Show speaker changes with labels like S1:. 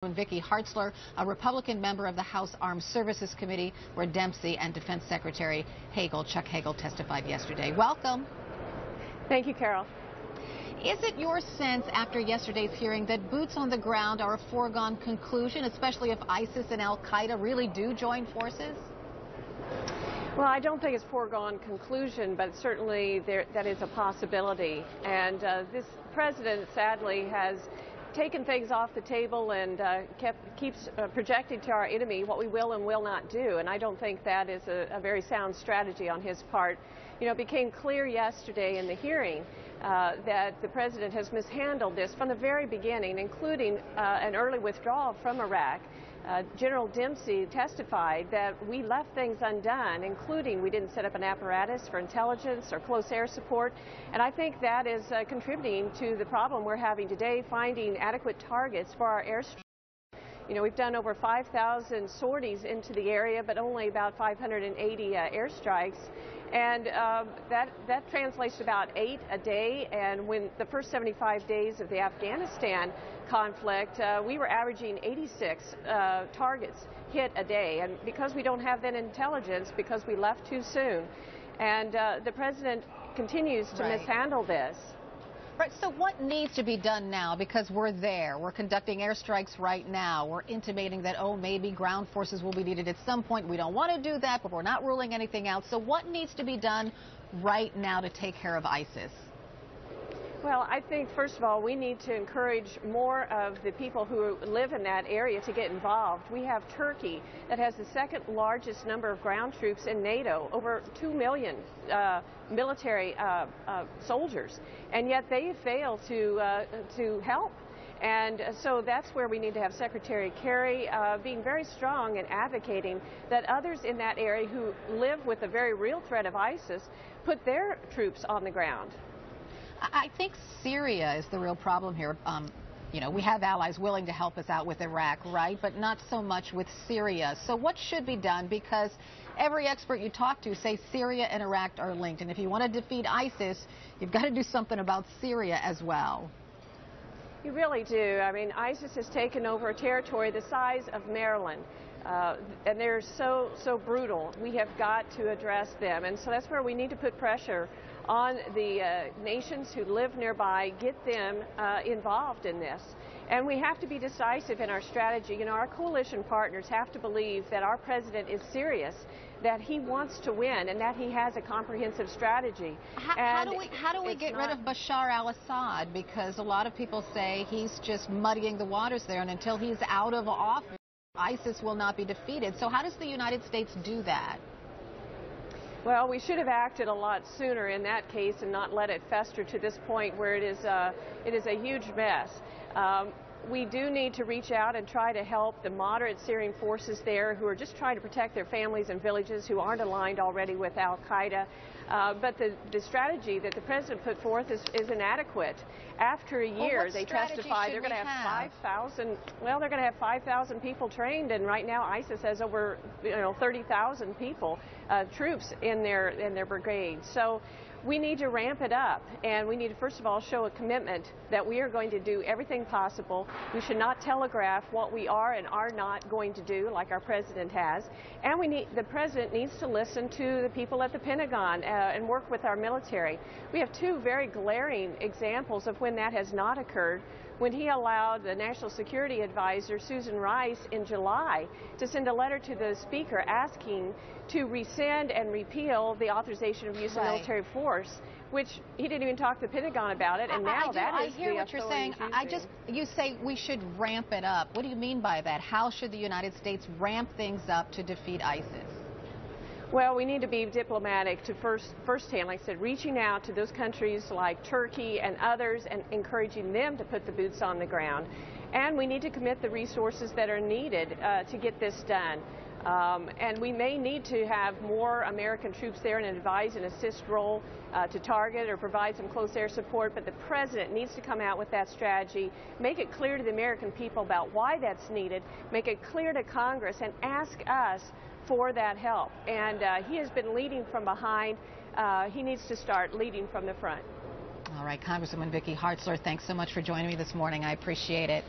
S1: Congresswoman Hartzler, a Republican member of the House Armed Services Committee, where Dempsey and Defense Secretary Chuck Hagel testified yesterday. Welcome.
S2: Thank you, Carol.
S1: Is it your sense after yesterday's hearing that boots on the ground are a foregone conclusion, especially if ISIS and al-Qaeda really do join forces?
S2: Well, I don't think it's a foregone conclusion, but certainly that is a possibility. And this president, sadly, has taken things off the table and keeps projecting to our enemy what we will and will not do. And I don't think that is a very sound strategy on his part. You know, it became clear yesterday in the hearing that the president has mishandled this from the very beginning, including an early withdrawal from Iraq. General Dempsey testified that we left things undone, including we didn't set up an apparatus for intelligence or close air support, and I think that is contributing to the problem we're having today, finding adequate targets for our airstrikes. You know, we've done over 5,000 sorties into the area, but only about 580 airstrikes. And that translates to about 8 a day. And when the first 75 days of the Afghanistan conflict, we were averaging 86 targets hit a day. And because we don't have that intelligence, because we left too soon, and the president continues to mishandle this.
S1: Right, so what needs to be done now? Because we're there. We're conducting airstrikes right now. We're intimating that, oh, maybe ground forces will be needed at some point. We don't want to do that, but we're not ruling anything out. So what needs to be done right now to take care of ISIS?
S2: Well, I think, first of all, we need to encourage more of the people who live in that area to get involved. We have Turkey that has the second largest number of ground troops in NATO, over 2 million military soldiers, and yet they fail to help. And so that's where we need to have Secretary Kerry being very strong and advocating that others in that area who live with the very real threat of ISIS put their troops on the ground.
S1: I think Syria is the real problem here. You know, we have allies willing to help us out with Iraq, right? But not so much with Syria. So what should be done? Because every expert you talk to say Syria and Iraq are linked. And if you want to defeat ISIS, you've got to do something about Syria as well.
S2: You really do. I mean, ISIS has taken over a territory the size of Maryland. And they're so brutal. We have got to address them. And so that's where we need to put pressure on the nations who live nearby, get them involved in this. And we have to be decisive in our strategy. You know, our coalition partners have to believe that our president is serious, that he wants to win, and that he has a comprehensive strategy.
S1: How do we get rid of Bashar al-Assad? Because a lot of people say he's just muddying the waters there, and until he's out of office, ISIS will not be defeated. So how does the United States do that?
S2: Well, we should have acted a lot sooner in that case and not let it fester to this point where it is a huge mess. We do need to reach out and try to help the moderate Syrian forces there who are just trying to protect their families and villages, who aren't aligned already with al-Qaeda. But the strategy that the president put forth is inadequate. After a year, they testify they're going to have 5,000. Well, they're going to have 5,000 people trained, and right now ISIS has over 30,000 people, troops in their brigade. So we need to ramp it up, and we need to first of all show a commitment that we are going to do everything possible. We should not telegraph what we are and are not going to do, like our president has. And the president needs to listen to the people at the Pentagon and work with our military. We have two very glaring examples of when that has not occurred. When he allowed the National Security Advisor, Susan Rice, in July to send a letter to the Speaker asking to rescind and repeal the authorization of use of military force, which he didn't even talk to the Pentagon about it, and now that is the authority. I hear what you're saying.
S1: You say we should ramp it up. What do you mean by that? How should the United States ramp things up to defeat ISIS?
S2: Well, we need to be diplomatic to firsthand, like I said, reaching out to those countries like Turkey and others and encouraging them to put the boots on the ground. And we need to commit the resources that are needed to get this done. And we may need to have more American troops there in an advise and assist role to target or provide some close air support, but the president needs to come out with that strategy, make it clear to the American people about why that's needed, make it clear to Congress, and ask us for that help. And he has been leading from behind. He needs to start leading from the front.
S1: All right, Congresswoman Hartzler, thanks so much for joining me this morning. I appreciate it.